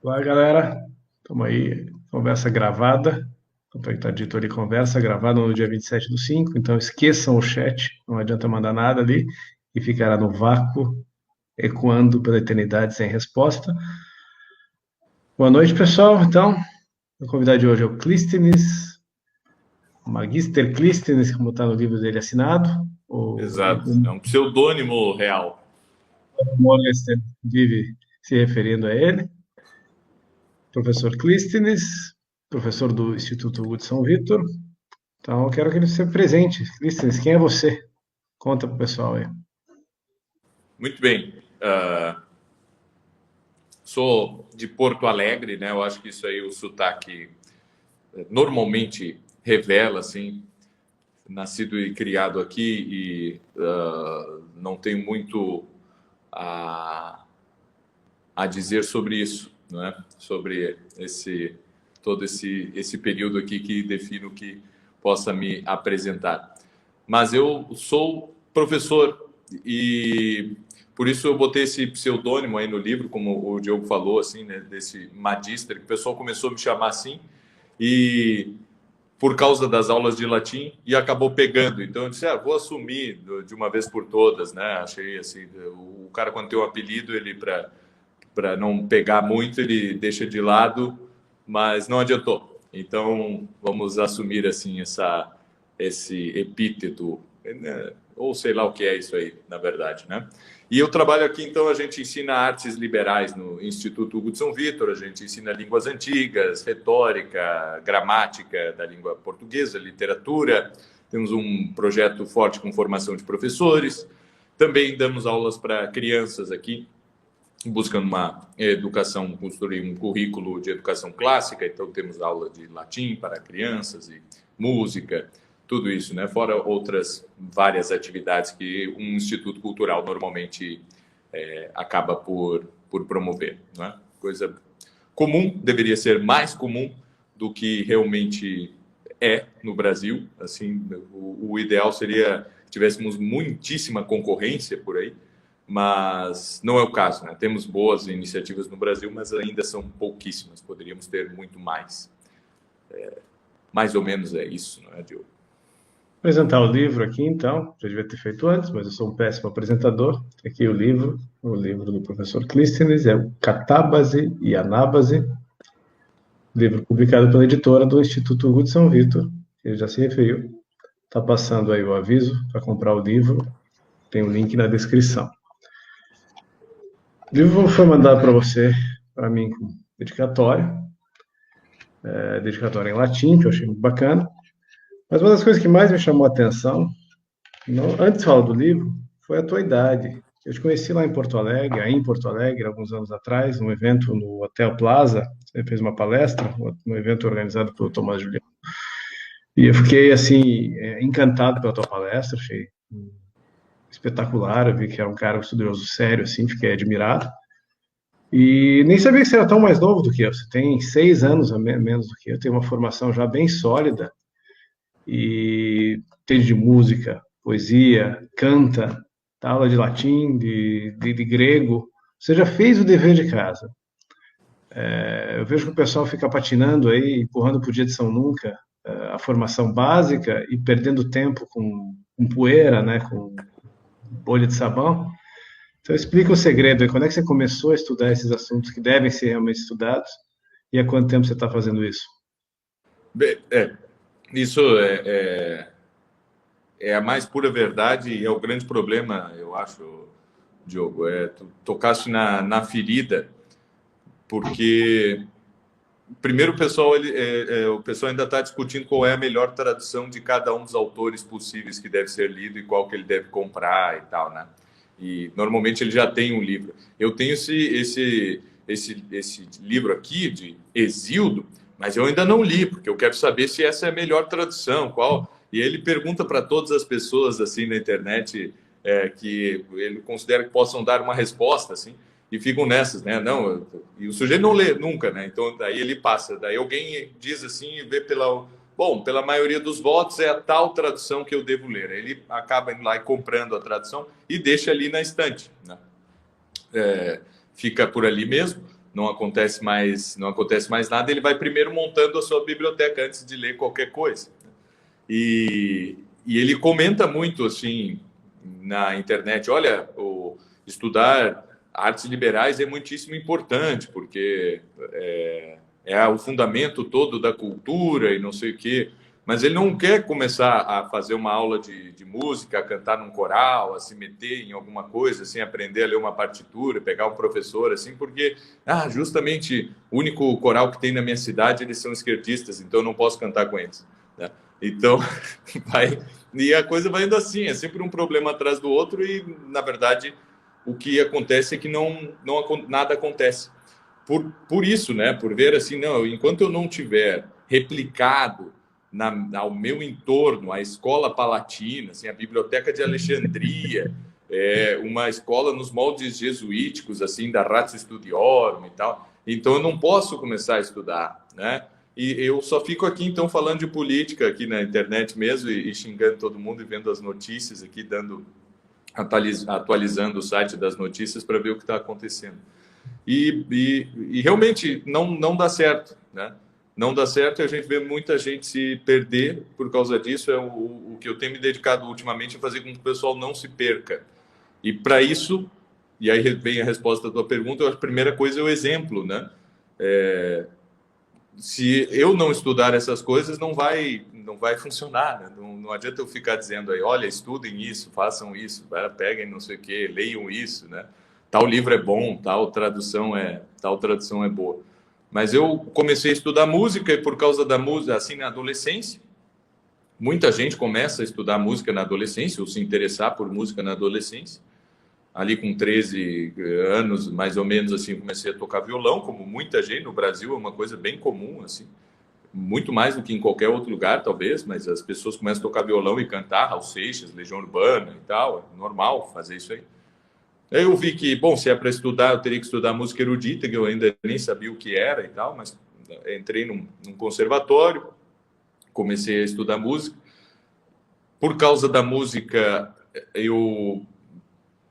Olá, galera. Estamos aí, conversa gravada. Tanto é que está dito ali, conversa gravada no dia 27/5. Então esqueçam o chat, não adianta mandar nada ali e ficará no vácuo, ecoando pela eternidade sem resposta. Boa noite, pessoal. Então, o convidado de hoje é o Clístenes, o Magister Clístenes, como está no livro dele assinado. Exato, é um pseudônimo real. O Morgenstern vive se referindo a ele. Professor Clístenes, professor do Instituto Hugo de São Vitor. Então, eu quero que ele seja presente. Clístenes, quem é você? Conta pro pessoal aí. Muito bem. Sou de Porto Alegre, né? Eu acho que isso aí, o sotaque normalmente revela, assim, nascido e criado aqui e não tenho muito a dizer sobre isso, né? Sobre todo esse período aqui que defino que possa me apresentar. Mas eu sou professor e por isso eu botei esse pseudônimo aí no livro, como o Diogo falou, assim, né, desse Magister, que o pessoal começou a me chamar assim, e por causa das aulas de latim, e acabou pegando. Então eu disse, vou assumir de uma vez por todas, né? Achei assim, o cara quando tem um apelido, ele para não pegar muito, ele deixa de lado, mas não adiantou. Então vamos assumir assim esse epíteto, né? Ou sei lá o que é isso aí, na verdade, né? E eu trabalho aqui, então a gente ensina artes liberais no Instituto Hugo de São Vitor, a gente ensina línguas antigas, retórica, gramática da língua portuguesa, literatura, temos um projeto forte com formação de professores, também damos aulas para crianças aqui, buscando uma educação, construir um currículo de educação clássica, então temos aula de latim para crianças e música, tudo isso, né? Fora outras várias atividades que um instituto cultural normalmente acaba por promover, né? Coisa comum, deveria ser mais comum do que realmente é no Brasil. Assim, o ideal seria que tivéssemos muitíssima concorrência por aí, mas não é o caso, né? Temos boas iniciativas no Brasil, mas ainda são pouquíssimas. Poderíamos ter muito mais. Mais ou menos é isso, não é, Diogo? Apresentar o livro aqui, então. Já devia ter feito antes, mas eu sou um péssimo apresentador. Aqui o livro do professor Clístenes, é o Catábase e Anábase, livro publicado pela editora do Instituto Hugo de São Vitor, que ele já se referiu. Está passando aí o aviso para comprar o livro. Tem o link na descrição. O livro foi mandado para você, para mim, com dedicatória. Dedicatória em latim, que eu achei muito bacana. Mas uma das coisas que mais me chamou a atenção, antes de falar do livro, foi a tua idade. Eu te conheci lá em Porto Alegre, aí em Porto Alegre, alguns anos atrás, num evento no Hotel Plaza. Você fez uma palestra, um evento organizado pelo Tomás Julião. E eu fiquei, assim, encantado pela tua palestra, achei espetacular. Eu vi que é um cara estudioso sério, assim, fiquei admirado. E nem sabia que você era tão mais novo do que eu. Você tem 6 anos a menos do que eu. Tem uma formação já bem sólida e entende de música, poesia, canta, dá aula de latim, de grego. Você já fez o dever de casa. Eu vejo que o pessoal fica patinando aí, empurrando para o dia de São Nunca a formação básica e perdendo tempo com poeira, né, com bolha de sabão. Então, explica o segredo aí. Quando é que você começou a estudar esses assuntos que devem ser realmente estudados e há quanto tempo você está fazendo isso? Bem, isso é a mais pura verdade e é o grande problema, eu acho, Diogo. Tu tocaste na ferida, porque primeiro o pessoal ainda está discutindo qual é a melhor tradução de cada um dos autores possíveis que deve ser lido e qual que ele deve comprar e tal, né? E normalmente ele já tem um livro. Eu tenho esse livro aqui de Hesíodo, mas eu ainda não li, porque eu quero saber se essa é a melhor tradução, qual. E ele pergunta para todas as pessoas assim na internet que ele considera que possam dar uma resposta assim. E ficam nessas, né? Não, e o sujeito não lê nunca, né? Então daí ele passa, daí alguém diz assim, vê pela maioria dos votos é a tal tradução que eu devo ler. Ele acaba indo lá e comprando a tradução e deixa ali na estante, né? Fica por ali mesmo, não acontece mais nada, ele vai primeiro montando a sua biblioteca antes de ler qualquer coisa. E ele comenta muito assim na internet, olha, estudar artes liberais é muitíssimo importante, porque é o fundamento todo da cultura e não sei o quê. Mas ele não quer começar a fazer uma aula de música, a cantar num coral, a se meter em alguma coisa, assim, aprender a ler uma partitura, pegar um professor, assim, porque, justamente, o único coral que tem na minha cidade, eles são esquerdistas, então eu não posso cantar com eles, né? Então, e a coisa vai indo assim, é sempre um problema atrás do outro e, na verdade, o que acontece é que nada acontece. Por isso, né? Por ver assim, não, enquanto eu não tiver replicado ao meu entorno a Escola Palatina, assim, a Biblioteca de Alexandria, uma escola nos moldes jesuíticos, assim, da Ratio Studiorum e tal, então eu não posso começar a estudar, né? E eu só fico aqui, então, falando de política aqui na internet mesmo e xingando todo mundo e vendo as notícias aqui, atualizando o site das notícias para ver o que está acontecendo. E realmente não dá certo, né? Não dá certo e a gente vê muita gente se perder por causa disso. É o que eu tenho me dedicado ultimamente a fazer com que o pessoal não se perca. E para isso, e aí vem a resposta da tua pergunta, a primeira coisa é o exemplo, né? Se eu não estudar essas coisas, não vai funcionar, né? Não adianta eu ficar dizendo aí, olha, estudem isso, façam isso, peguem não sei o quê, leiam isso, né? Tal livro é bom, tal tradução é boa. Mas eu comecei a estudar música e por causa da música, assim, na adolescência, muita gente começa a estudar música na adolescência ou se interessar por música na adolescência. Ali com 13 anos, mais ou menos, assim, comecei a tocar violão, como muita gente no Brasil, é uma coisa bem comum, assim, muito mais do que em qualquer outro lugar, talvez, mas as pessoas começam a tocar violão e cantar, Raul Seixas, Legião Urbana e tal, é normal fazer isso aí. Aí eu vi que, bom, se é para estudar, eu teria que estudar música erudita, que eu ainda nem sabia o que era e tal, mas entrei num conservatório, comecei a estudar música. Por causa da música, eu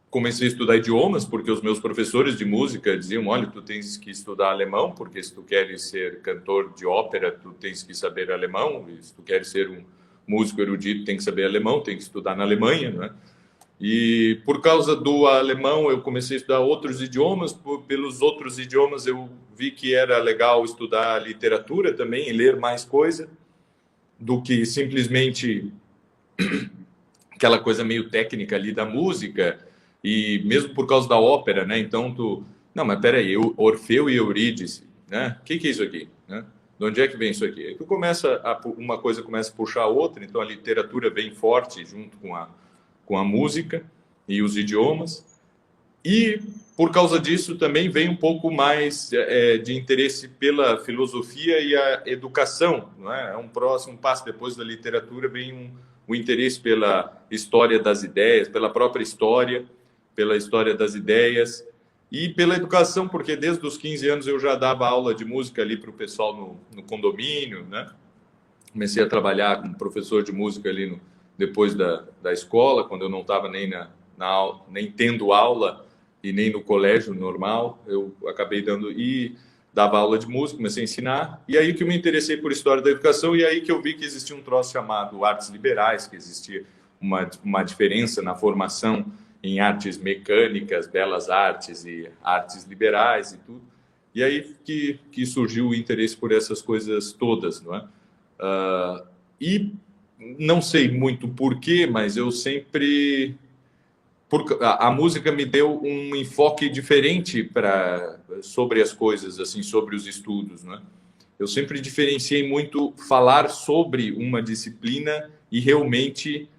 comecei a estudar idiomas, porque os meus professores de música diziam, olha, tu tens que estudar alemão, porque se tu queres ser cantor de ópera, tu tens que saber alemão, e se tu queres ser um músico erudito, tem que saber alemão, tem que estudar na Alemanha, né? E por causa do alemão, eu comecei a estudar outros idiomas, pelos outros idiomas eu vi que era legal estudar literatura também, e ler mais coisa, do que simplesmente aquela coisa meio técnica ali da música, e mesmo por causa da ópera, né? Então, não, mas peraí, Orfeu e Eurídice, né? O que é isso aqui, né? De onde é que vem isso aqui? Aí tu uma coisa começa a puxar a outra, então a literatura vem forte junto com a música e os idiomas, e por causa disso também vem um pouco mais de interesse pela filosofia e a educação, não é? É um próximo passo, depois da literatura vem o interesse pela história das ideias, pela própria história, pela história das ideias e pela educação, porque desde os 15 anos eu já dava aula de música ali para o pessoal no condomínio, né? Comecei a trabalhar como professor de música ali depois da escola, quando eu não estava nem tendo aula e nem no colégio normal, eu acabei dava aula de música, comecei a ensinar, e aí que eu me interessei por história da educação, e aí que eu vi que existia um troço chamado artes liberais, que existia uma diferença na formação em artes mecânicas, belas artes e artes liberais e tudo, e aí que surgiu o interesse por essas coisas todas, não é? E não sei muito porquê, mas eu sempre... A música me deu um enfoque diferente sobre as coisas, assim, sobre os estudos, né? Eu sempre diferenciei muito falar sobre uma disciplina e realmente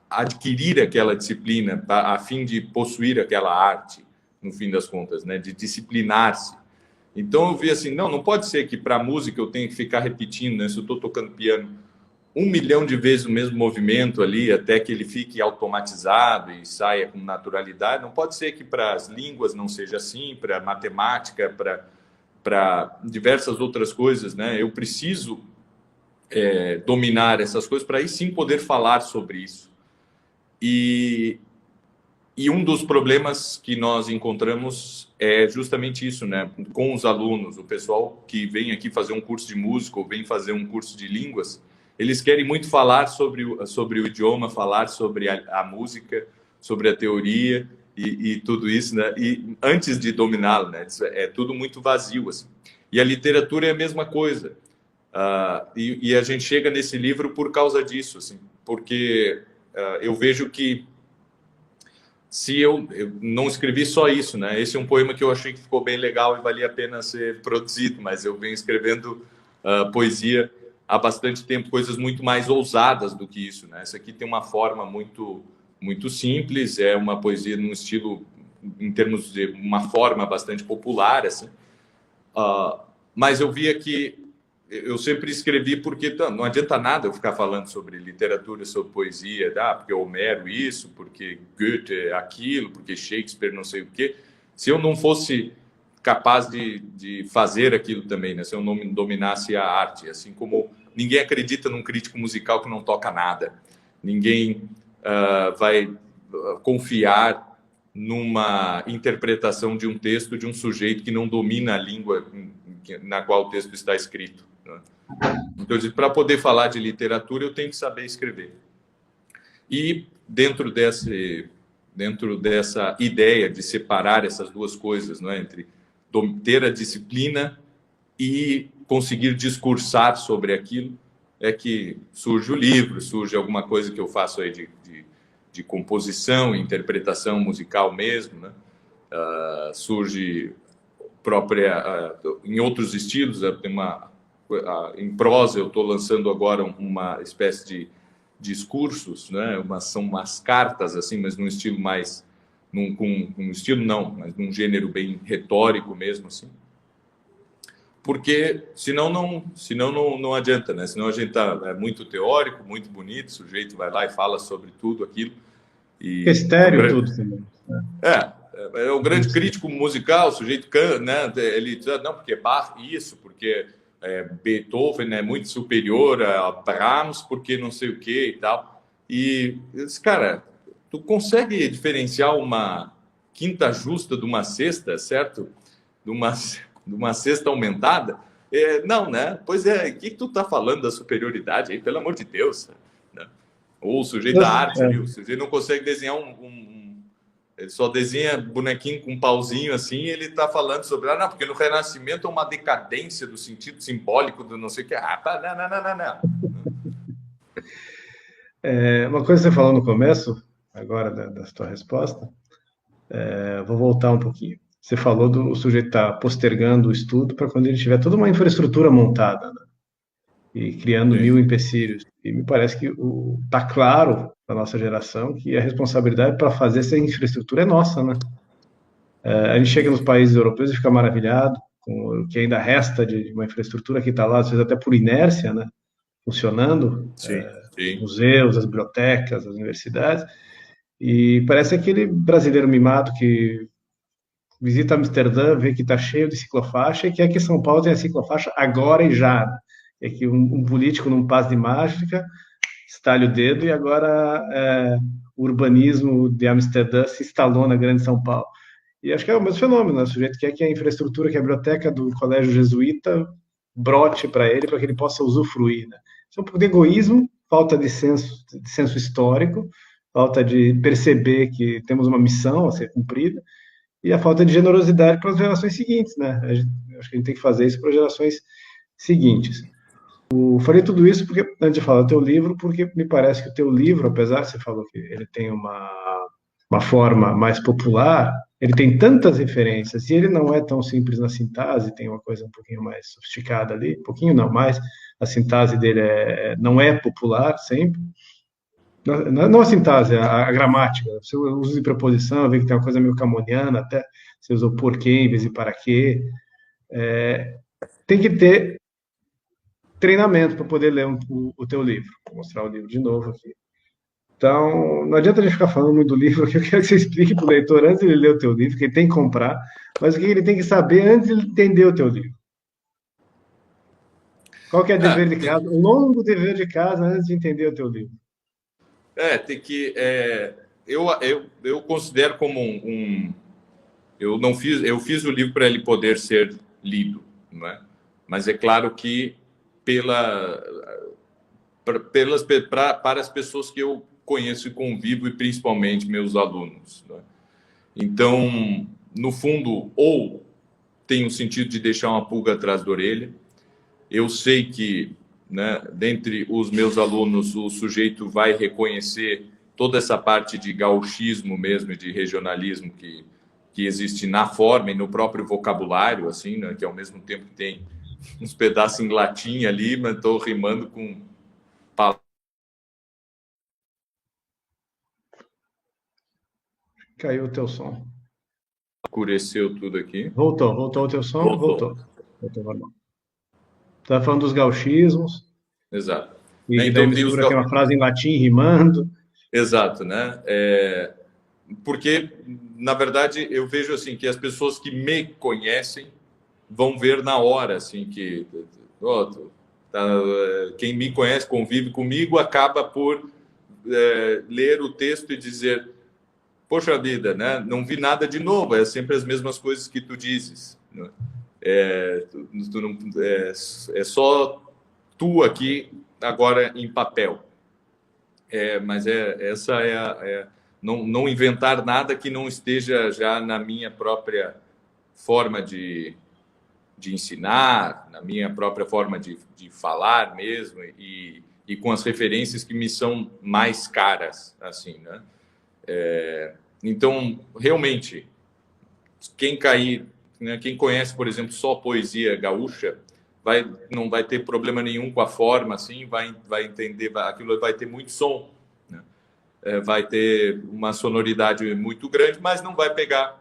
adquirir aquela disciplina a fim de possuir aquela arte, no fim das contas, né? De disciplinar-se. Então eu vi assim, não pode ser que para a música eu tenha que ficar repetindo, né? Se eu estou tocando piano 1 milhão de vezes o mesmo movimento ali, até que ele fique automatizado e saia com naturalidade. Não pode ser que para as línguas não seja assim, para a matemática, para diversas outras coisas, né? Eu preciso dominar essas coisas para aí sim poder falar sobre isso. E E um dos problemas que nós encontramos é justamente isso, né? Com os alunos, o pessoal que vem aqui fazer um curso de música ou vem fazer um curso de línguas, eles querem muito falar sobre o idioma, falar sobre a música, sobre a teoria e tudo isso, né? E antes de dominá-lo, né? É tudo muito vazio, assim. E a literatura é a mesma coisa. E a gente chega nesse livro por causa disso, assim, porque eu vejo que se eu não escrevi só isso, né? Esse é um poema que eu achei que ficou bem legal e valia a pena ser produzido, mas eu venho escrevendo poesia há bastante tempo, coisas muito mais ousadas do que isso, né? Essa aqui tem uma forma muito simples, é uma poesia num estilo, em termos de uma forma bastante popular, assim. Mas eu via que eu sempre escrevi porque não adianta nada eu ficar falando sobre literatura, sobre poesia, porque Homero isso, porque Goethe aquilo, porque Shakespeare não sei o quê. Se eu não fosse capaz de fazer aquilo também, né? Se eu não dominasse a arte, assim como ninguém acredita num crítico musical que não toca nada, ninguém vai confiar numa interpretação de um texto de um sujeito que não domina a língua na qual o texto está escrito. Então, para poder falar de literatura, eu tenho que saber escrever. E dentro dessa ideia de separar essas duas coisas, não é? Entre ter a disciplina e conseguir discursar sobre aquilo, é que surge o livro, surge alguma coisa que eu faço aí de composição, interpretação musical mesmo, né? Surge própria em outros estilos, tem em prosa eu estou lançando agora uma espécie de discursos, né? São umas cartas assim, mas num estilo mais com um estilo não, mas num gênero bem retórico mesmo assim. Porque senão não adianta, né? Senão a gente é muito teórico, muito bonito, o sujeito vai lá e fala sobre tudo aquilo e É estéreo tudo também. é o grande crítico musical, o sujeito, né? Ele diz, não, porque Bach isso, porque Beethoven é muito superior a Brahms, porque não sei o que e tal. E eu disse, cara, tu consegue diferenciar uma quinta justa de uma sexta, certo? De uma sexta aumentada? Não, né? Pois o que tu tá falando da superioridade aí, pelo amor de Deus, né? Ou o sujeito da arte ali, o sujeito não consegue desenhar ele só desenha bonequinho com um pauzinho assim, e ele está falando sobre, não, porque no Renascimento é uma decadência do sentido simbólico do não sei o que. Uma coisa que você falou no começo, agora da sua resposta, vou voltar um pouquinho. Você falou do sujeito estar postergando o estudo para quando ele tiver toda uma infraestrutura montada, né? E criando mil empecilhos. E me parece que está claro para nossa geração que a responsabilidade para fazer essa infraestrutura é nossa, né? A gente chega nos países europeus e fica maravilhado com o que ainda resta de uma infraestrutura que está lá, às vezes até por inércia, né? Funcionando, sim. museus, as bibliotecas, as universidades, e parece aquele brasileiro mimado que visita Amsterdã, vê que está cheio de ciclofaixa e quer que São Paulo tenha ciclofaixa agora e já. É que um político num passe de mágica estalha o dedo e agora o urbanismo de Amsterdã se instalou na grande São Paulo. E acho que é o mesmo fenômeno, né? O sujeito quer que a infraestrutura, que a biblioteca do colégio jesuíta brote para ele, para que ele possa usufruir, né? Isso é um pouco de egoísmo, falta de senso histórico, falta de perceber que temos uma missão a ser cumprida, e a falta de generosidade para as gerações seguintes, né? Acho que a gente tem que fazer isso para as gerações seguintes. Eu falei tudo isso porque, antes de falar do teu livro, porque me parece que o teu livro, apesar de você falou que ele tem uma forma mais popular, ele tem tantas referências e ele não é tão simples na sintase, tem uma coisa um pouquinho mais sofisticada ali, um pouquinho não mais, a sintase dele não é popular sempre. Não a sintase, a gramática. Você usa de preposição, vê que tem uma coisa meio camoniana, até você usou porquê em vez de para quê. Tem que ter treinamento para poder ler o teu livro. Vou mostrar o livro de novo aqui. Então, não adianta a gente ficar falando muito do livro, que eu quero que você explique para o leitor antes de ele ler o teu livro, que ele tem que comprar, mas o que ele tem que saber antes de ele entender o teu livro. Qual que é o dever de casa, o longo dever de casa antes de entender o teu livro? Tem que... eu considero como eu fiz o livro para ele poder ser lido, não é? Mas é claro que para as pessoas que eu conheço e convivo, e principalmente meus alunos, não é? Então, no fundo, ou tem o sentido de deixar uma pulga atrás da orelha. Eu sei que, né, dentre os meus alunos, o sujeito vai reconhecer toda essa parte de gauchismo mesmo, de regionalismo que existe na forma e no próprio vocabulário, assim, né, que ao mesmo tempo tem uns pedaços em latim ali, mas estou rimando com palavras. Caiu o teu som. Escureceu tudo aqui. Voltou o teu som? Voltou. Voltou normal. Estava falando dos gauchismos, Exato. e daí Então, tem os... mistura aquela frase em latim rimando. Exato, né? Porque, na verdade, eu vejo assim que as pessoas que me conhecem vão ver na hora, assim, que quem me conhece, convive comigo, acaba por ler o texto e dizer: poxa vida, né? Não vi nada de novo, é sempre as mesmas coisas que tu dizes, né? É só tu aqui agora em papel. Mas essa é não inventar nada que não esteja já na minha própria forma de ensinar, na minha própria forma de falar mesmo, e com as referências que me são mais caras, assim, né? Então, realmente, quem cair, né, quem conhece, por exemplo, só poesia gaúcha, não vai ter problema nenhum com a forma, assim, vai entender, aquilo vai ter muito som, né? Vai ter uma sonoridade muito grande, mas não vai pegar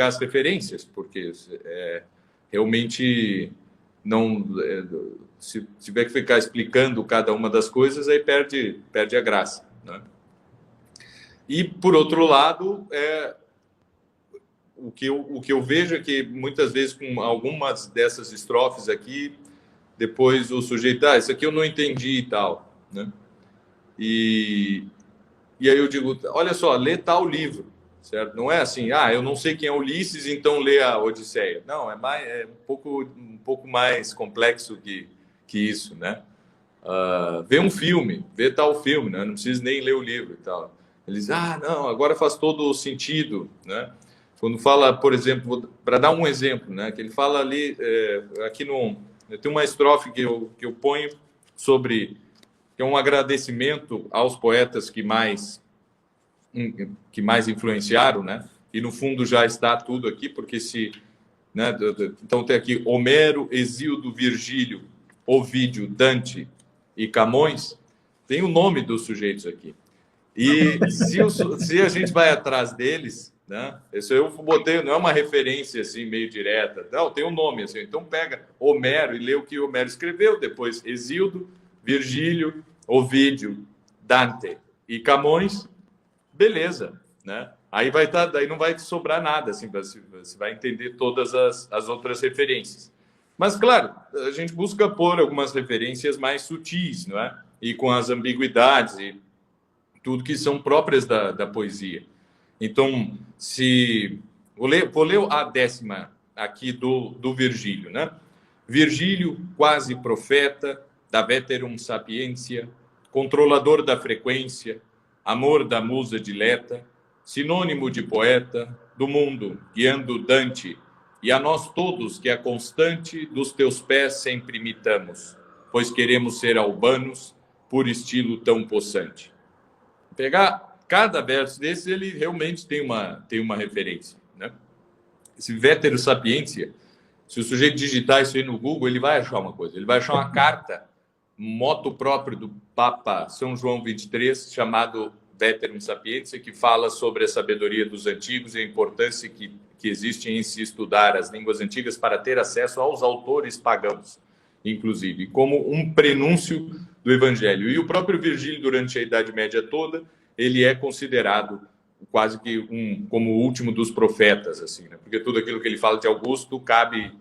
as referências, porque realmente não, se tiver que ficar explicando cada uma das coisas, aí perde a graça, né? E por outro lado, o que eu vejo é que muitas vezes com algumas dessas estrofes aqui, depois o sujeito, isso aqui eu não entendi e tal, né? E aí eu digo, olha só, lê tal livro, certo? Não é assim, eu não sei quem é Ulisses, então lê a Odisseia. Não, é um pouco mais complexo que isso, né? Vê um filme, vê tal filme, né? Não precisa nem ler o livro e tal. Eles, não, agora faz todo o sentido, né? Quando fala, por exemplo, para dar um exemplo, né? Que ele fala ali, aqui tem uma estrofe que eu ponho sobre, que é um agradecimento aos poetas que mais influenciaram, né? E no fundo já está tudo aqui, porque né? Então tem aqui Homero, Hesíodo, Virgílio, Ovídio, Dante e Camões, tem o nome dos sujeitos aqui. E se a gente vai atrás deles, né? Isso eu botei, não é uma referência assim meio direta, não, tem um nome assim. Então pega Homero e lê o que Homero escreveu, depois Hesíodo, Virgílio, Ovídio, Dante e Camões, beleza, né? Aí daí não vai sobrar nada, assim, você vai entender todas as outras referências. Mas, claro, a gente busca pôr algumas referências mais sutis, não é? E com as ambiguidades e tudo que são próprias da poesia. Então, vou ler a 10ª aqui do Virgílio, né? Virgílio, quase profeta, da veterum sapiência, controlador da frequência, amor da musa dileta, sinônimo de poeta, do mundo, guiando Dante, e a nós todos que a constante dos teus pés sempre imitamos, pois queremos ser albanos por estilo tão possante. Pegar cada verso desse, ele realmente tem uma referência, né? Esse Veterum Sapientia, se o sujeito digitar isso aí no Google, ele vai achar uma coisa. Ele vai achar uma carta, um moto próprio do Papa São João XXIII, chamado Veterum Sapientia, que fala sobre a sabedoria dos antigos e a importância que existe em se estudar as línguas antigas para ter acesso aos autores pagãos, inclusive, como um prenúncio do Evangelho. E o próprio Virgílio, durante a Idade Média toda, ele é considerado quase que como o último dos profetas, assim, né? Porque tudo aquilo que ele fala de Augusto cabe,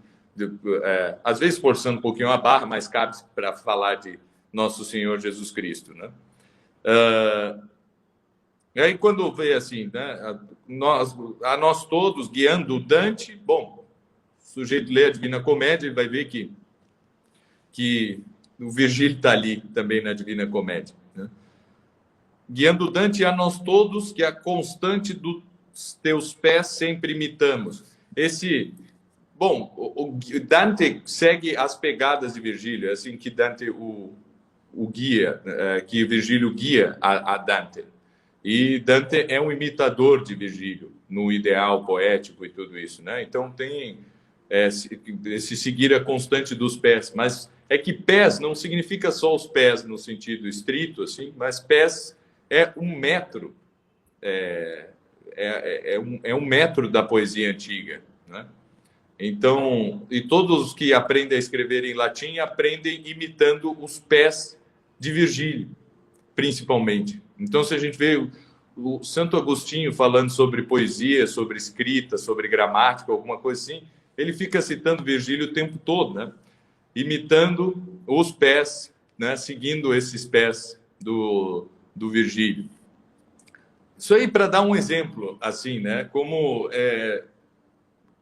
às vezes forçando um pouquinho a barra, mas cabe para falar de Nosso Senhor Jesus Cristo, né? E aí, quando vê assim, né, a nós todos guiando o Dante, bom, o sujeito lê a Divina Comédia e vai ver que o Virgílio está ali também na Divina Comédia, né? Guiando o Dante a nós todos, que a constante dos teus pés sempre imitamos. Bom, o Dante segue as pegadas de Virgílio, é assim que Dante o guia, que Virgílio guia a Dante. E Dante é um imitador de Virgílio no ideal poético e tudo isso, né? Então tem esse seguir a constante dos pés, mas é que pés não significa só os pés no sentido estrito, assim, mas pés é um metro, é um metro da poesia antiga, né? Então, e todos os que aprendem a escrever em latim aprendem imitando os pés de Virgílio, principalmente. Então, se a gente vê o Santo Agostinho falando sobre poesia, sobre escrita, sobre gramática, alguma coisa assim, ele fica citando Virgílio o tempo todo, né? Imitando os pés, né? Seguindo esses pés do Virgílio. Isso aí para dar um exemplo, assim, né? Como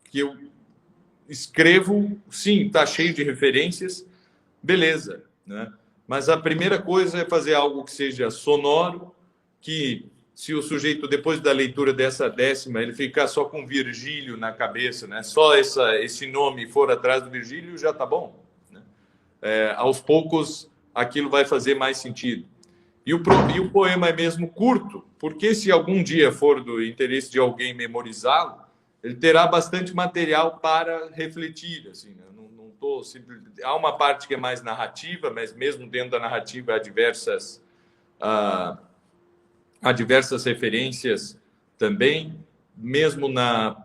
que eu escrevo, sim, está cheio de referências, beleza, né? Mas a primeira coisa é fazer algo que seja sonoro, que se o sujeito, depois da leitura dessa décima, ele ficar só com Virgílio na cabeça, né? Só esse nome for atrás do Virgílio, já tá bom, né? Aos poucos, aquilo vai fazer mais sentido. E o poema é mesmo curto, porque se algum dia for do interesse de alguém memorizá-lo, ele terá bastante material para refletir. Assim, né? Não tô, há uma parte que é mais narrativa, mas mesmo dentro da narrativa ah, há diversas referências também. Mesmo na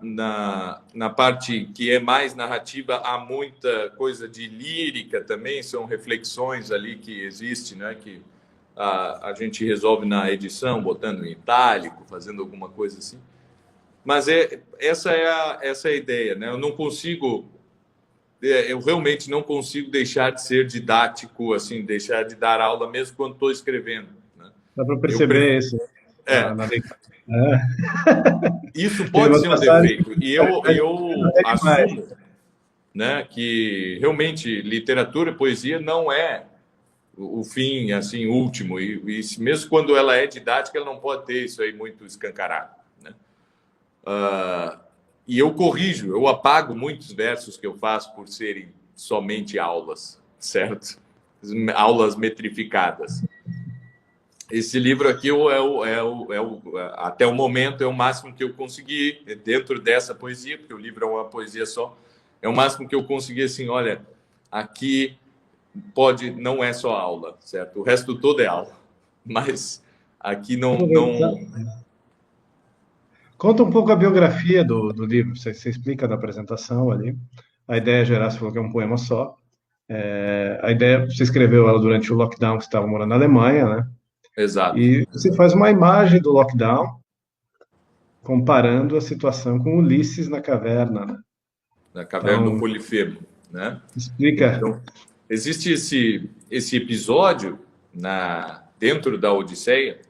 parte que é mais narrativa, há muita coisa de lírica também, são reflexões ali que existem, né? Que a gente resolve na edição, botando em itálico, fazendo alguma coisa assim. Mas essa é a ideia, né? Eu realmente não consigo deixar de ser didático, assim, deixar de dar aula mesmo quando estou escrevendo, né? Dá para Eu prefiro, perceber isso na leitura. isso Tem pode uma ser um passagem defeito, e que eu até demais. assumo, né, que realmente literatura e poesia não é o fim assim último, e mesmo quando ela é didática, ela não pode ter isso aí muito escancarado, né? E eu corrijo, eu apago muitos versos que eu faço por serem somente aulas, certo? Aulas metrificadas. Esse livro aqui até o momento é o máximo que eu consegui dentro dessa poesia, porque o livro é uma poesia só. É o máximo que eu consegui assim, olha, aqui não é só aula, certo? O resto todo é aula, mas aqui não. Conta um pouco a biografia do livro. Você explica na apresentação ali. A ideia geral, você falou que é um poema só. A ideia, você escreveu ela durante o lockdown, que você estava morando na Alemanha, né? Exato, E você faz uma imagem do lockdown, comparando a situação com Ulisses na caverna, né? na caverna do Então, Polifemo, né? explica. Então, existe esse episódio dentro da Odisseia.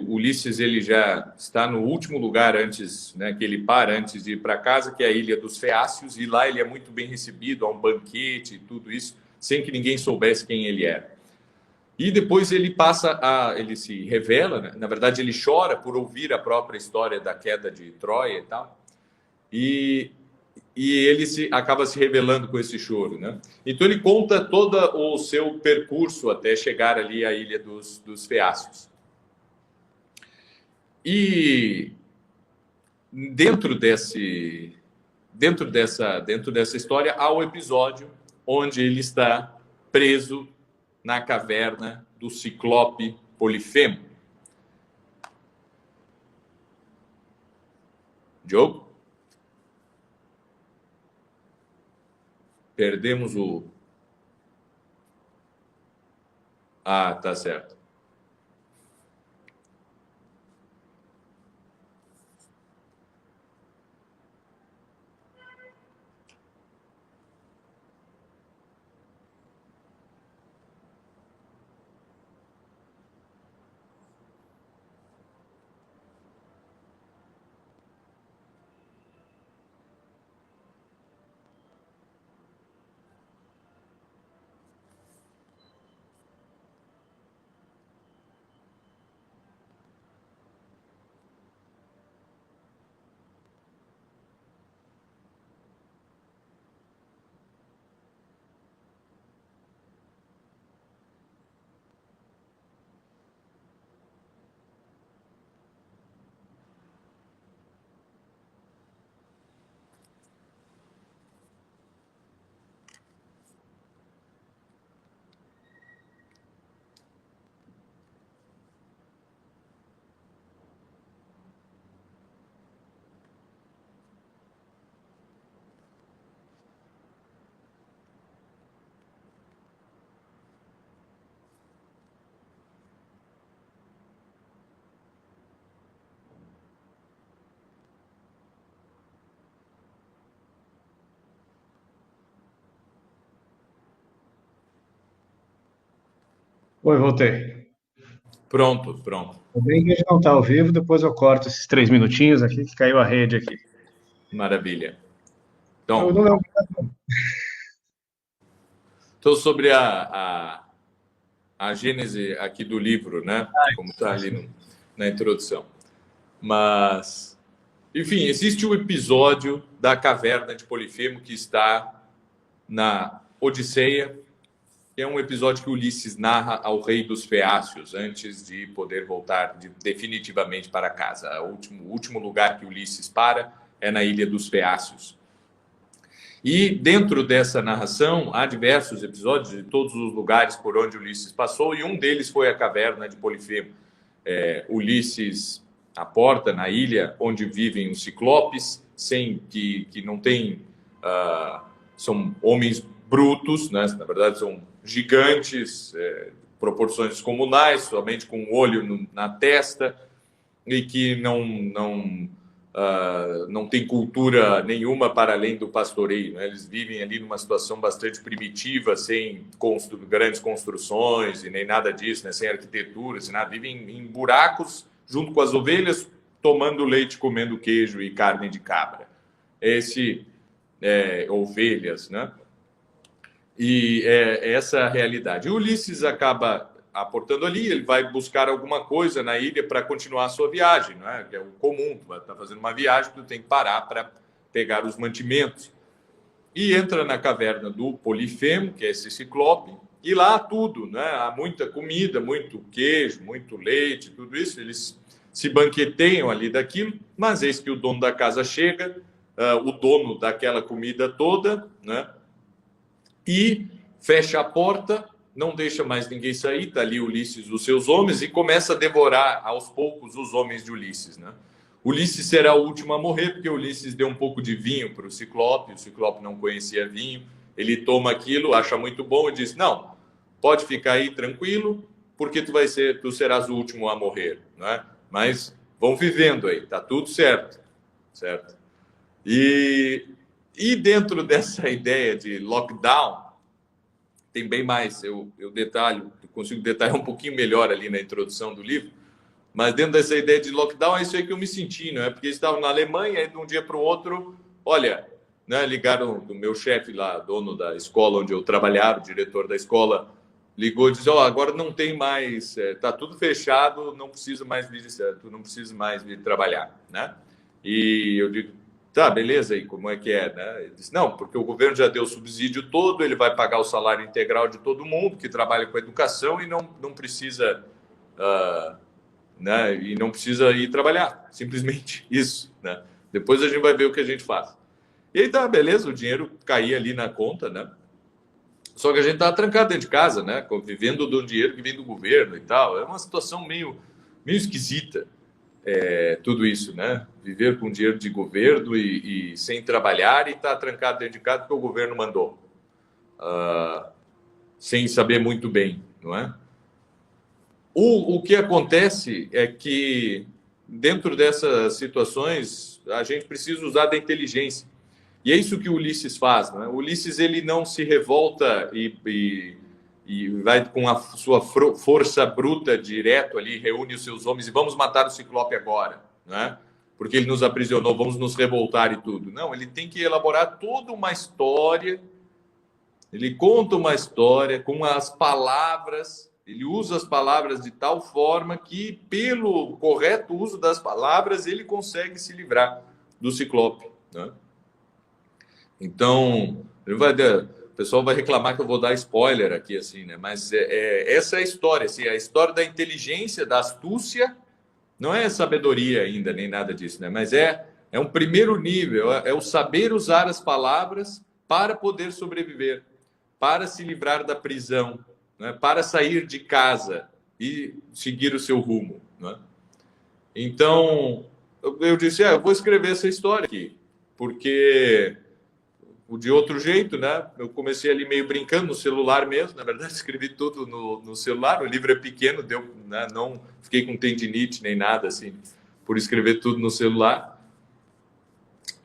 Ulisses ele já está no último lugar antes, né, que ele para antes de ir para casa, que é a Ilha dos Feácios, e lá ele é muito bem recebido, há um banquete e tudo isso, sem que ninguém soubesse quem ele era. E depois ele se revela, né? Na verdade ele chora por ouvir a própria história da queda de Troia e tal. E ele acaba se revelando com esse choro, né? Então ele conta todo o seu percurso até chegar ali à Ilha dos Feácios. E dentro dessa história há o episódio onde ele está preso na caverna do Ciclope Polifemo. Diogo? Perdemos o. Ah, tá certo. Oi, voltei. Pronto, pronto. Tudo bem que a gente não está ao vivo, depois eu corto esses 3 minutinhos aqui, que caiu a rede aqui. Maravilha. Eu Então, não lembro. sobre a gênese aqui do livro, né? Como está ali na introdução. Mas, enfim, existe o episódio da caverna de Polifemo que está na Odisseia, que é um episódio que Ulisses narra ao rei dos Feácios antes de poder voltar definitivamente para casa. O último lugar que Ulisses para é na ilha dos Feácios. E dentro dessa narração há diversos episódios de todos os lugares por onde Ulisses passou, e um deles foi a caverna de Polifemo. Ulisses aporta na ilha onde vivem os ciclopes, que não tem... são homens brutos, né? Na verdade são gigantes, proporções descomunais, somente com um olho na testa, e que não tem cultura nenhuma para além do pastoreio, né? Eles vivem ali numa situação bastante primitiva, sem grandes construções e nem nada disso, né? Sem arquitetura, sem nada. Vivem em buracos junto com as ovelhas, tomando leite, comendo queijo e carne de cabra. Ovelhas, né? E essa é a realidade. E Ulisses acaba aportando ali, ele vai buscar alguma coisa na ilha para continuar a sua viagem, não é? Que é o comum, tu vai estar fazendo uma viagem, tu tem que parar para pegar os mantimentos. E entra na caverna do Polifemo, que é esse ciclope, e lá há tudo, né? Há muita comida, muito queijo, muito leite, tudo isso. Eles se banqueteiam ali daquilo, mas eis que o dono da casa chega, o dono daquela comida toda, né? E fecha a porta, não deixa mais ninguém sair, está ali Ulisses, os seus homens, e começa a devorar aos poucos os homens de Ulisses, né? Ulisses será o último a morrer, porque Ulisses deu um pouco de vinho para o Ciclope não conhecia vinho, ele toma aquilo, acha muito bom e diz, não, pode ficar aí tranquilo, porque tu serás o último a morrer, né? Mas vão vivendo aí, tá tudo certo, certo? E dentro dessa ideia de lockdown, tem bem mais, eu consigo detalhar um pouquinho melhor ali na introdução do livro, mas dentro dessa ideia de lockdown é isso aí que eu me senti, não é? Porque eles estavam na Alemanha e de um dia para o outro, olha, né, ligaram do meu chefe lá, dono da escola onde eu trabalhava, diretor da escola, ligou e disse, agora não tem mais, tá tudo fechado, não precisa mais tu não precisa mais vir trabalhar, né? E eu digo, tá, beleza, e como é que é, né? Ele disse, não, porque o governo já deu o subsídio todo, ele vai pagar o salário integral de todo mundo que trabalha com educação e não precisa, né? E não precisa ir trabalhar, simplesmente isso, né? Depois a gente vai ver o que a gente faz. E aí tá, beleza, o dinheiro caía ali na conta, né? Só que a gente tá trancado dentro de casa, né? Vivendo do dinheiro que vem do governo e tal. É uma situação meio esquisita. Tudo isso, né? Viver com dinheiro de governo e sem trabalhar e estar trancado dentro de casa porque o governo mandou, sem saber muito bem, não é? O que acontece é que dentro dessas situações a gente precisa usar da inteligência, e é isso que o Ulisses faz, não é? O Ulisses, ele não se revolta e vai com a sua força bruta direto ali, reúne os seus homens e vamos matar o Ciclope agora, né? Porque ele nos aprisionou, vamos nos revoltar e tudo. Não, ele tem que elaborar toda uma história, ele conta uma história com as palavras, ele usa as palavras de tal forma que, pelo correto uso das palavras, ele consegue se livrar do Ciclope, né? Então, o pessoal vai reclamar que eu vou dar spoiler aqui, assim, né? Mas essa é a história, assim, a história da inteligência, da astúcia, não é sabedoria ainda, nem nada disso, né? Mas é um primeiro nível, é o saber usar as palavras para poder sobreviver, para se livrar da prisão, né? Para sair de casa e seguir o seu rumo, né? Então, eu disse, eu vou escrever essa história aqui, porque... de outro jeito, né? Eu comecei ali meio brincando no celular mesmo. Na verdade, escrevi tudo no celular. O livro é pequeno, né? Não fiquei com tendinite nem nada assim por escrever tudo no celular.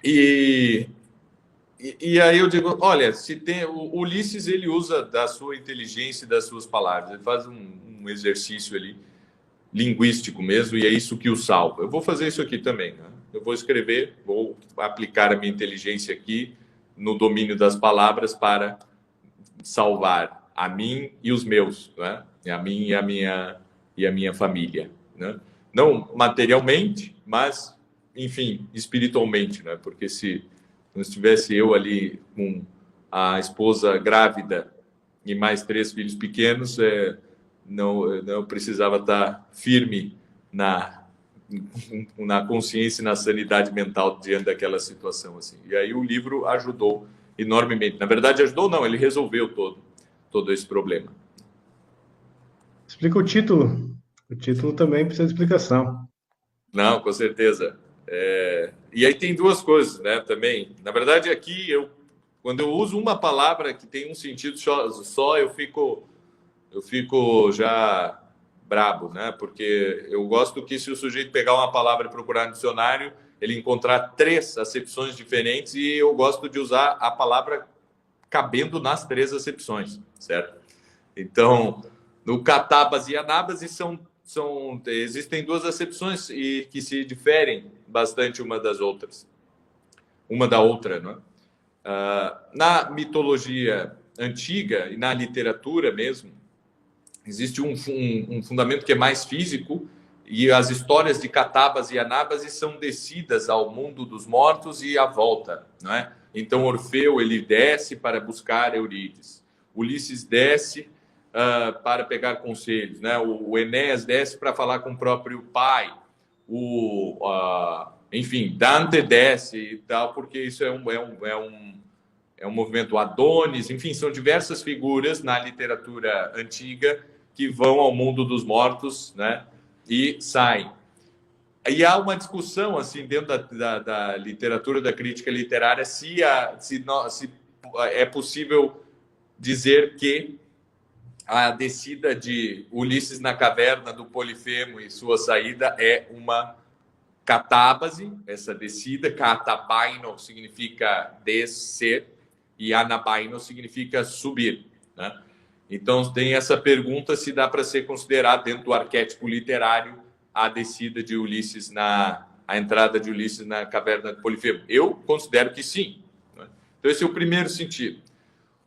E aí eu digo, olha, se tem o Ulisses, ele usa da sua inteligência e das suas palavras. Ele faz um um exercício ali linguístico mesmo, e é isso que o salva. Eu vou fazer isso aqui também, né? Eu vou escrever, vou aplicar a minha inteligência aqui no domínio das palavras para salvar a mim e os meus, né? A mim e a minha família, né? Não materialmente, mas, enfim, espiritualmente, né? Porque se não estivesse eu ali com a esposa grávida e mais 3 filhos pequenos, não precisava estar firme na consciência e na sanidade mental diante daquela situação, assim. E aí o livro ajudou enormemente. Na verdade, ajudou não, ele resolveu todo esse problema. Explica o título. O título também precisa de explicação. Não, com certeza. E aí tem duas coisas, né, também. Na verdade, aqui, quando eu uso uma palavra que tem um sentido só, eu fico já brabo, né? Porque eu gosto que se o sujeito pegar uma palavra e procurar no dicionário, ele encontrar 3 acepções diferentes, e eu gosto de usar a palavra cabendo nas 3 acepções, certo? Então, no catábase e anábase existem 2 acepções e que se diferem bastante uma da outra, não é? Na mitologia antiga e na literatura mesmo, existe um fundamento que é mais físico, e as histórias de catábase e anábase são descidas ao mundo dos mortos e à volta, não é? Então Orfeu ele desce para buscar Eurídice, Ulisses desce para pegar conselhos, né? O Enéas desce para falar com o próprio pai, enfim, Dante desce e tal, porque isso é um movimento. Adonis, enfim, são diversas figuras na literatura antiga que vão ao mundo dos mortos, né, e saem. E há uma discussão assim dentro da literatura, da crítica literária, se é possível dizer que a descida de Ulisses na caverna do Polifemo e sua saída é uma catábase, essa descida. Catabaino significa descer e anabaino significa subir, né? Então tem essa pergunta se dá para ser considerado dentro do arquétipo literário a descida de Ulisses a entrada de Ulisses na caverna do Polifemo. Eu considero que sim, né? Então esse é o primeiro sentido.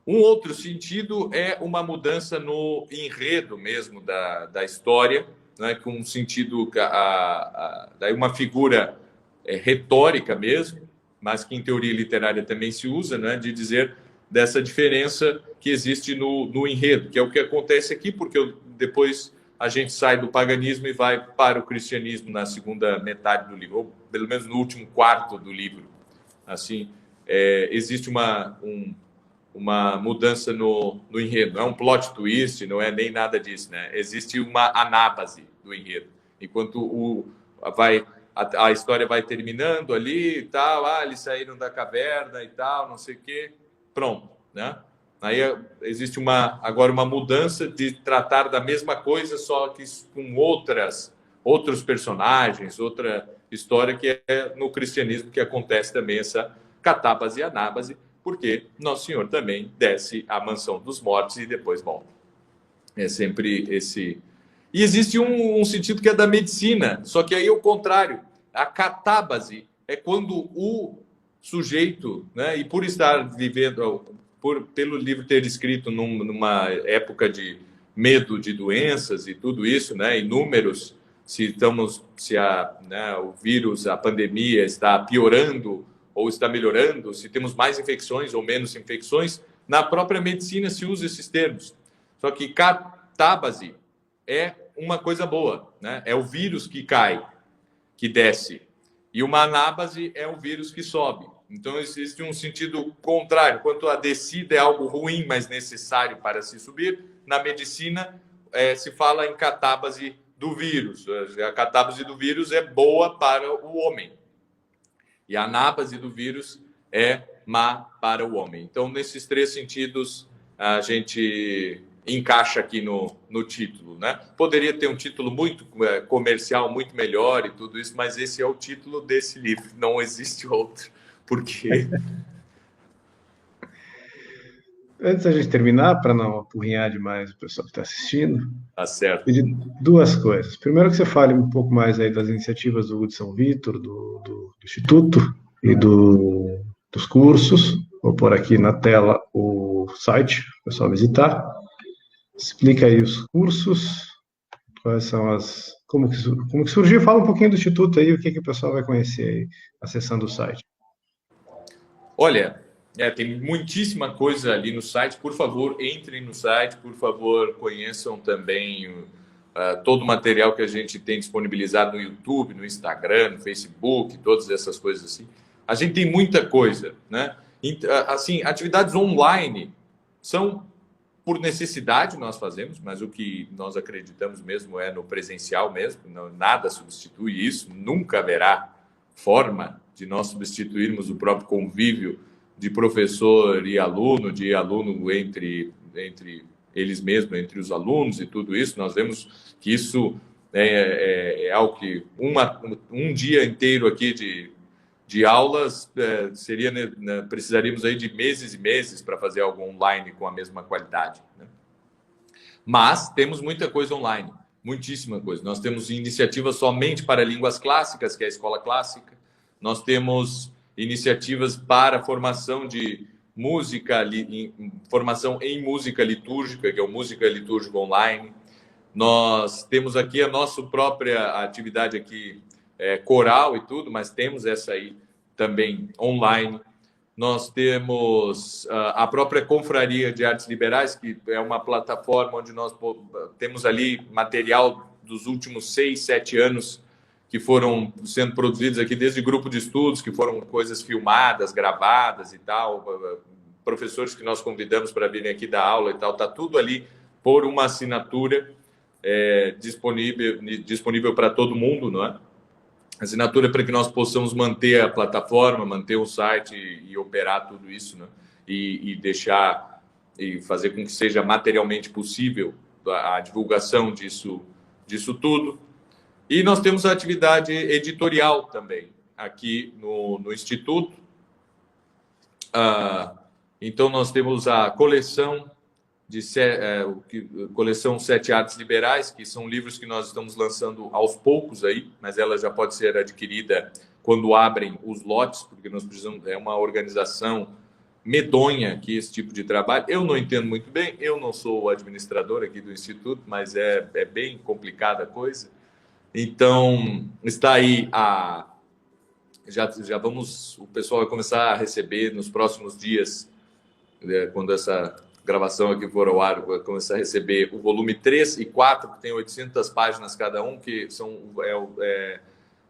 Um outro sentido é uma mudança no enredo mesmo da história, né, com um sentido, daí uma figura retórica mesmo, mas que em teoria literária também se usa, né, de dizer dessa diferença que existe no enredo, que é o que acontece aqui, porque depois a gente sai do paganismo e vai para o cristianismo na segunda metade do livro, ou pelo menos no último quarto do livro. Assim, existe uma mudança no enredo. Não é um plot twist, não é nem nada disso, né? Existe uma anábase do enredo. Enquanto a história vai terminando ali e tal, eles saíram da caverna e tal, não sei o quê, pronto, né? Aí existe agora uma mudança de tratar da mesma coisa, só que com outros personagens, outra história, que é no cristianismo que acontece também essa catábase e anábase, porque Nosso Senhor também desce à mansão dos mortos e depois volta. É sempre esse. E existe um sentido que é da medicina, só que aí é o contrário. A catábase é quando o sujeito, né, e por estar vivendo, pelo livro ter escrito numa época de medo de doenças e tudo isso, né, inúmeros, o vírus, a pandemia está piorando ou está melhorando, se temos mais infecções ou menos infecções, na própria medicina se usa esses termos. Só que catábase é uma coisa boa, né? É o vírus que cai, que desce. E uma anábase é o vírus que sobe. Então, existe um sentido contrário. Enquanto a descida é algo ruim, mas necessário para se subir, na medicina se fala em catábase do vírus. A catábase do vírus é boa para o homem. E a anábase do vírus é má para o homem. Então, nesses 3 sentidos, a gente encaixa aqui no título, né? Poderia ter um título muito comercial, muito melhor e tudo isso, mas esse é o título desse livro. Não existe outro. Porque antes da gente terminar, para não apurrinhar demais o pessoal que está assistindo, Tá certo. pedir duas coisas. Primeiro, que você fale um pouco mais aí das iniciativas do de São Vítor, do Instituto e dos cursos. Vou pôr aqui na tela o site, para o pessoal visitar. Explica aí os cursos, quais são as. Como que surgiu? Fala um pouquinho do Instituto aí, o que o pessoal vai conhecer aí, acessando o site. Olha, tem muitíssima coisa ali no site. Por favor, entrem no site, por favor, conheçam também todo o material que a gente tem disponibilizado no YouTube, no Instagram, no Facebook, todas essas coisas assim. A gente tem muita coisa, né? Assim, atividades online são por necessidade nós fazemos, mas o que nós acreditamos mesmo é no presencial mesmo, não, nada substitui isso, nunca haverá forma de nós substituirmos o próprio convívio de professor e aluno, de aluno entre eles mesmos, entre os alunos e tudo isso. Nós vemos que isso é algo que um dia inteiro aqui de aulas seria, né, precisaríamos aí de meses e meses para fazer algo online com a mesma qualidade, né? Mas temos muita coisa online, muitíssima coisa. Nós temos iniciativas somente para línguas clássicas, que é a Escola Clássica. Nós temos iniciativas para formação de música, formação em música litúrgica, que é o Música Litúrgica Online. Nós temos aqui a nossa própria atividade aqui, coral e tudo, mas temos essa aí também online. Nós temos a própria Confraria de Artes Liberais, que é uma plataforma onde nós temos ali material dos últimos 6, 7 anos que foram sendo produzidos aqui, desde grupo de estudos, que foram coisas filmadas, gravadas e tal, professores que nós convidamos para virem aqui dar aula e tal, está tudo ali por uma assinatura disponível para todo mundo, não é? Assinatura para que nós possamos manter a plataforma, manter o site e operar tudo isso, né? E deixar e fazer com que seja materialmente possível a divulgação disso tudo. E nós temos a atividade editorial também aqui no Instituto. Então nós temos a coleção coleção Sete Artes Liberais, que são livros que nós estamos lançando aos poucos aí, mas ela já pode ser adquirida quando abrem os lotes, porque nós precisamos, é uma organização medonha aqui esse tipo de trabalho. Eu não entendo muito bem, eu não sou o administrador aqui do Instituto, mas é bem complicada a coisa. Então, está aí já vamos, o pessoal vai começar a receber nos próximos dias, quando essa gravação aqui for ao ar, vai começar a receber o volume 3 e 4, que tem 800 páginas cada um, que são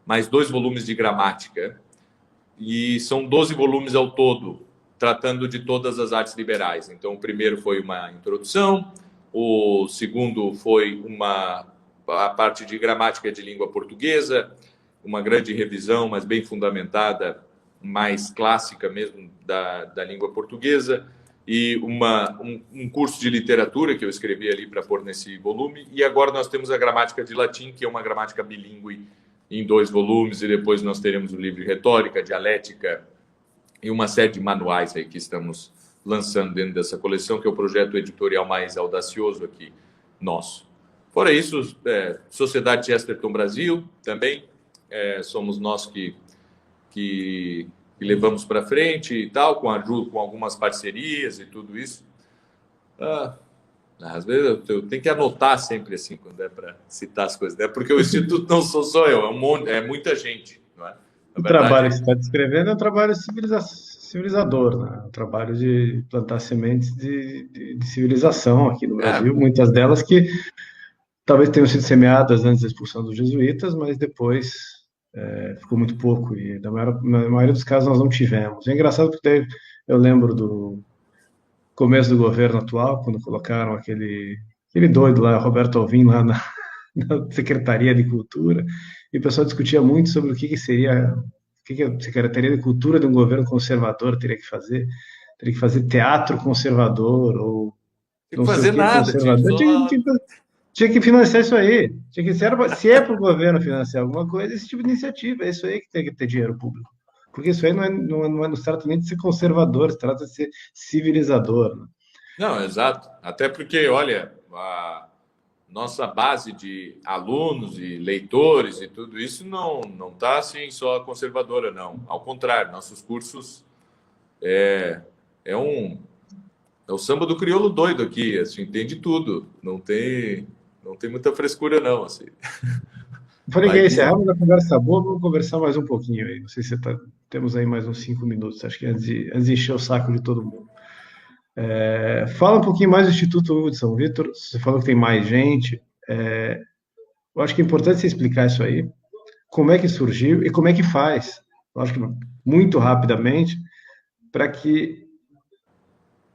mais 2 volumes de gramática. E são 12 volumes ao todo, tratando de todas as artes liberais. Então, o primeiro foi uma introdução, o segundo foi a parte de gramática de língua portuguesa, uma grande revisão, mas bem fundamentada, mais clássica mesmo da língua portuguesa, e um curso de literatura que eu escrevi ali para pôr nesse volume. E agora nós temos a gramática de latim, que é uma gramática bilíngue em 2 volumes, e depois nós teremos o livro de retórica, dialética e uma série de manuais aí que estamos lançando dentro dessa coleção, que é o projeto editorial mais audacioso aqui nosso. Fora isso, Sociedade Chesterton Brasil também, somos nós que levamos para frente e tal, com algumas parcerias e tudo isso. Às vezes eu tenho que anotar sempre assim, quando é para citar as coisas, né? Porque o Instituto não sou só eu, é muita gente, não é? O trabalho que você está descrevendo é um trabalho civilizador, né? Um trabalho de plantar sementes de civilização aqui no Brasil, muitas delas que talvez tenham sido semeadas antes da expulsão dos jesuítas, mas depois ficou muito pouco, e na maioria dos casos nós não tivemos. É engraçado porque eu lembro do começo do governo atual, quando colocaram aquele doido lá, Roberto Alvim, lá na Secretaria de Cultura, e o pessoal discutia muito sobre o que seria, o que a Secretaria de Cultura de um governo conservador teria que fazer. Teria que fazer teatro conservador, ou não fazer nada, conservador. Tinha que financiar isso aí. Se é para o governo financiar alguma coisa, esse tipo de iniciativa, é isso aí que tem que ter dinheiro público. Porque isso aí não se trata nem de ser conservador, se trata de ser civilizador, né? Não, exato. Até porque, olha, a nossa base de alunos e leitores e tudo isso não está assim só conservadora, não. Ao contrário, nossos cursos é, é um é o samba do crioulo doido aqui, assim, tem de tudo. Não tem muita frescura, não, assim. Eu falei que Vai ia de encerrar, mas a conversa tá boa, vamos conversar mais um pouquinho aí. Não sei se você tá, temos aí mais uns 5 minutos, acho que antes de encher o saco de todo mundo. Fala um pouquinho mais do Instituto Hugo de São Vitor, você falou que tem mais gente, eu acho que é importante você explicar isso aí, como é que surgiu e como é que faz, eu acho que muito rapidamente, para que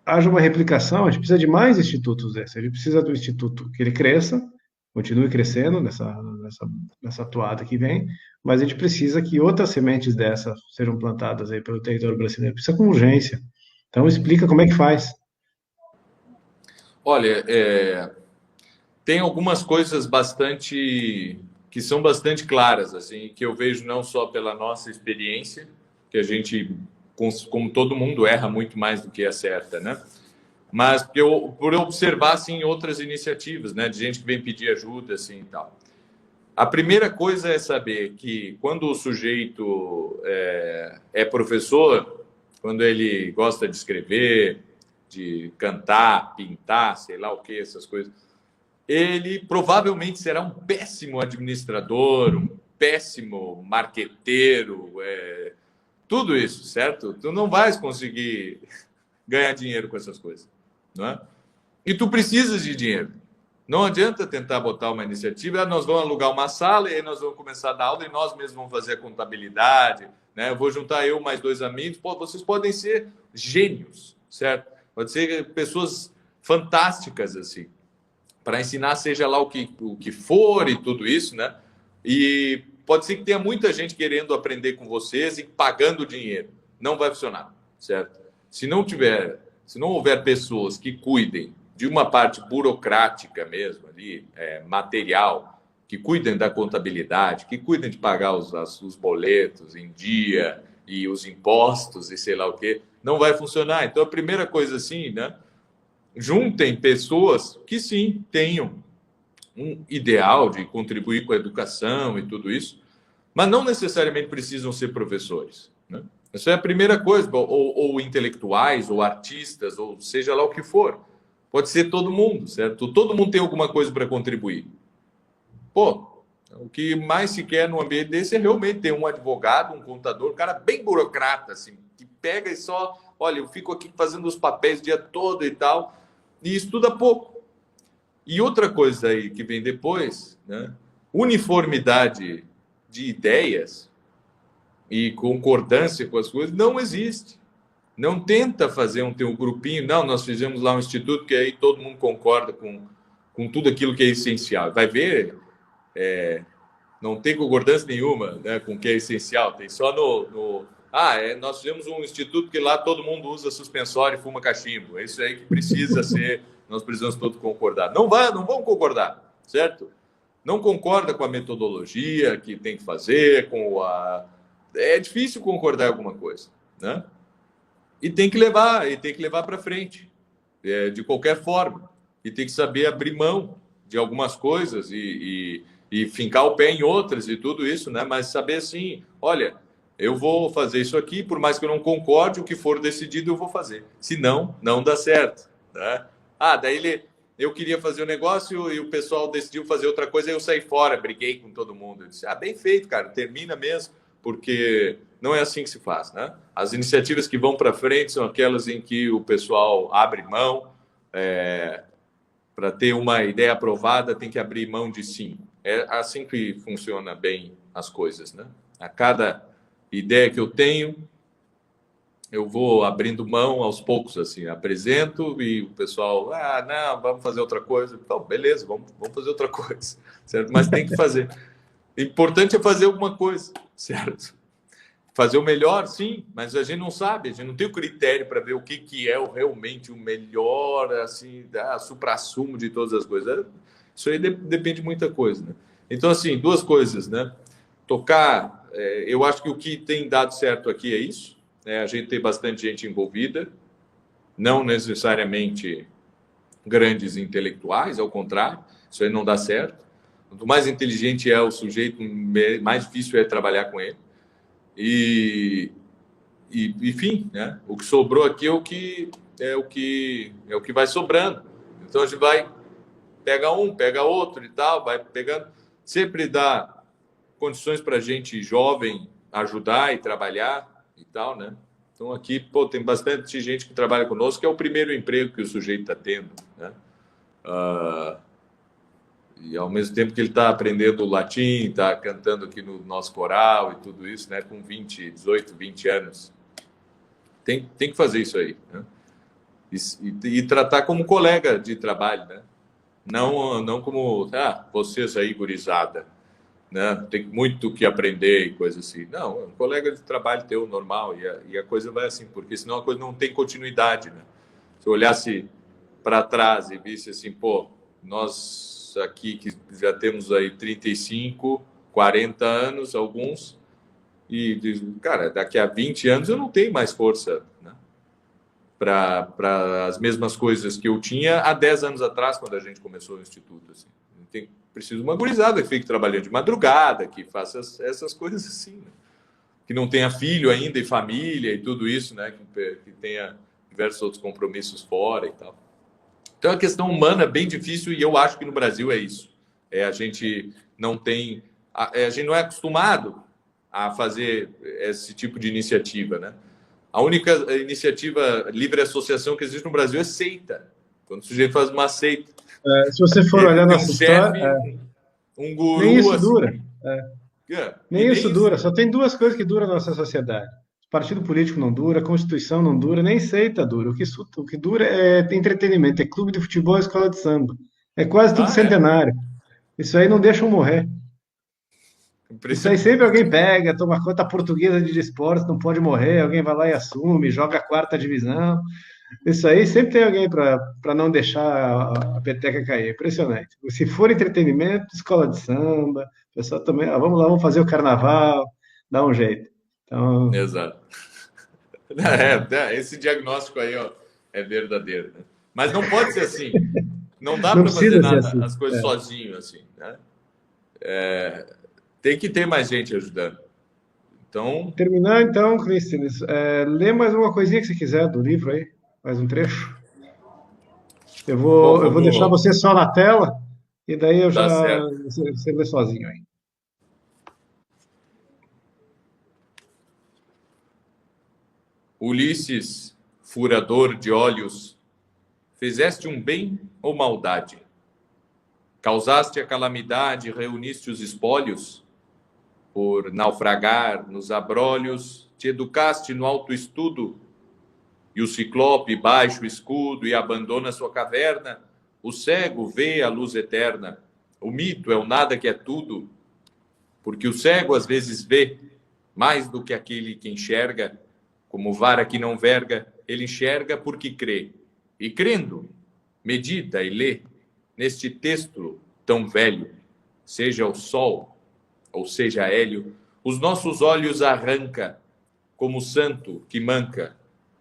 haja uma replicação. A gente precisa de mais institutos desses, a gente precisa do instituto que ele cresça, continue crescendo nessa toada que vem, mas a gente precisa que outras sementes dessa sejam plantadas aí pelo território brasileiro, precisa com urgência. Então explica como é que faz. Olha, tem algumas coisas que são bastante claras, assim, que eu vejo não só pela nossa experiência, que a gente, como todo mundo, erra muito mais do que acerta, né? Mas por eu observar assim outras iniciativas, né, de gente que vem pedir ajuda assim e tal. A primeira coisa é saber que quando o sujeito é professor, quando ele gosta de escrever, de cantar, pintar, sei lá o que, essas coisas, ele provavelmente será um péssimo administrador, um péssimo marqueteiro, tudo isso, certo? Tu não vais conseguir ganhar dinheiro com essas coisas, não é? E tu precisas de dinheiro. Não adianta tentar botar uma iniciativa, nós vamos alugar uma sala e aí nós vamos começar a dar aula e nós mesmos vamos fazer a contabilidade, né? Eu vou juntar eu mais 2 amigos. Pô, vocês podem ser gênios, certo? Pode ser pessoas fantásticas assim, para ensinar seja lá o que for e tudo isso, né? E pode ser que tenha muita gente querendo aprender com vocês e pagando dinheiro. Não vai funcionar, certo? Se não houver pessoas que cuidem de uma parte burocrática mesmo ali, material, que cuidem da contabilidade, que cuidem de pagar os boletos em dia e os impostos e sei lá o quê, não vai funcionar. Então, a primeira coisa assim, né? Juntem pessoas que sim tenham um ideal de contribuir com a educação e tudo isso, mas não necessariamente precisam ser professores, né? Essa é a primeira coisa, ou intelectuais, ou artistas, ou seja lá o que for. Pode ser todo mundo, certo? Todo mundo tem alguma coisa para contribuir. Pô, o que mais se quer num ambiente desse é realmente ter um advogado, um contador, um cara bem burocrata, assim, que pega e só, olha, eu fico aqui fazendo os papéis o dia todo e tal, e estuda pouco. E outra coisa aí que vem depois, né? Uniformidade de ideias e concordância com as coisas não existe. Não tenta fazer ter um grupinho, não, nós fizemos lá um instituto que aí todo mundo concorda com tudo aquilo que é essencial. Vai ver, não tem concordância nenhuma, né, com o que é essencial, tem só nós fizemos um instituto que lá todo mundo usa suspensório e fuma cachimbo, é isso aí que precisa ser, nós precisamos todos concordar. Não vão concordar, certo? Não concorda com a metodologia que tem que fazer, é difícil concordar em alguma coisa, né? E tem que levar para frente, de qualquer forma. E tem que saber abrir mão de algumas coisas e fincar o pé em outras e tudo isso, né? Mas saber assim, olha, eu vou fazer isso aqui, por mais que eu não concorde, o que for decidido eu vou fazer. Se não, não dá certo, né? Eu queria fazer um negócio e o pessoal decidiu fazer outra coisa, eu saí fora, briguei com todo mundo. Eu disse, bem feito, cara, termina mesmo, porque não é assim que se faz, né? As iniciativas que vão para frente são aquelas em que o pessoal abre mão, para ter uma ideia aprovada, tem que abrir mão de sim. É assim que funciona bem as coisas, né? A cada ideia que eu tenho, eu vou abrindo mão aos poucos, assim, apresento e o pessoal, não, vamos fazer outra coisa. Então, beleza, vamos fazer outra coisa, certo? Mas tem que fazer. O importante é fazer alguma coisa, certo? Fazer o melhor, sim, mas a gente não sabe, a gente não tem o critério para ver o que é realmente o melhor, assim, suprassumo de todas as coisas. Isso aí depende de muita coisa, né? Então, assim, duas coisas, né? Tocar, eu acho que o que tem dado certo aqui é isso, né? A gente tem bastante gente envolvida, não necessariamente grandes intelectuais, ao contrário, isso aí não dá certo. Quanto mais inteligente é o sujeito, mais difícil é trabalhar com ele. E enfim, né? O que sobrou aqui é o que vai sobrando. Então a gente vai pega um, pega outro e tal, vai pegando, sempre dá condições para gente jovem ajudar e trabalhar e tal, né? Então aqui, pô, tem bastante gente que trabalha conosco, que é o primeiro emprego que o sujeito está tendo, né? E ao mesmo tempo que ele está aprendendo latim, está cantando aqui no nosso coral e tudo isso, né? Com 18, 20 anos. Tem que fazer isso aí, né? E tratar como colega de trabalho, né? Não como, vocês aí, gurizada, né? Tem muito que aprender e coisa assim. Não, é um colega de trabalho teu, normal, e a coisa vai assim, porque senão a coisa não tem continuidade, né? Se eu olhasse para trás e visse assim, pô, nós aqui que já temos aí 35, 40 anos, alguns, cara, daqui a 20 anos eu não tenho mais força, né, para as mesmas coisas que eu tinha há 10 anos atrás, quando a gente começou o Instituto. Assim. Preciso de uma gurizada que fique trabalhando de madrugada, que faça essas coisas assim, né? Que não tenha filho ainda e família e tudo isso, né? Que tenha diversos outros compromissos fora e tal. Então, a questão humana é bem difícil e eu acho que no Brasil é isso. A gente não tem... A gente não é acostumado a fazer esse tipo de iniciativa, né? A única iniciativa livre associação que existe no Brasil é seita. Quando o sujeito faz uma seita. Se você for olhar nossa história... Um guru, nem isso assim, dura. Nem isso dura. Só tem duas coisas que duram na nossa sociedade. Partido político não dura, Constituição não dura, nem seita dura. O que dura é entretenimento, é clube de futebol, escola de samba. É quase tudo centenário. Isso aí não deixam morrer. Isso aí sempre alguém pega, toma conta portuguesa de esportes, não pode morrer, alguém vai lá e assume, joga a quarta divisão. Isso aí sempre tem alguém para não deixar a peteca cair. Impressionante. Se for entretenimento, escola de samba, o pessoal também, vamos lá, vamos fazer o carnaval, dá um jeito. Então, exato. Esse diagnóstico aí, ó, é verdadeiro, né? Mas não pode ser assim. Não dá para fazer nada, assim, as coisas sozinho, assim, né? Tem que ter mais gente ajudando. Então... Terminar, então, Clístenes, lê mais uma coisinha que você quiser do livro aí, mais um trecho. Eu vou deixar você só na tela, e daí eu você lê sozinho aí. Ulisses, furador de olhos, fizeste um bem ou maldade? Causaste a calamidade, reuniste os espólios? Por naufragar nos abrolhos, te educaste no alto estudo, e o ciclope baixa o escudo e abandona sua caverna, o cego vê a luz eterna, o mito é o nada que é tudo, porque o cego às vezes vê mais do que aquele que enxerga, como vara que não verga, ele enxerga porque crê, e crendo, medita e lê neste texto tão velho, seja o sol, ou seja Hélio, os nossos olhos arranca, como o santo que manca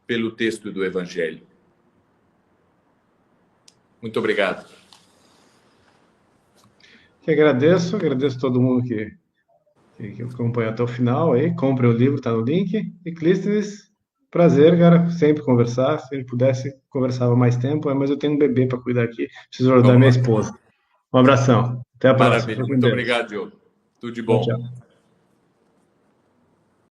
pelo texto do Evangelho. Muito obrigado. Agradeço todo mundo que acompanhou até o final aí. Compre o livro, tá no link. E Clístenes, prazer, cara, sempre conversar. Se ele pudesse, conversava mais tempo, mas eu tenho um bebê para cuidar aqui. Preciso ajudar minha esposa. Um abração. Até a próxima. Maravilha. Muito obrigado, Diogo. Tudo de bom. Tchau.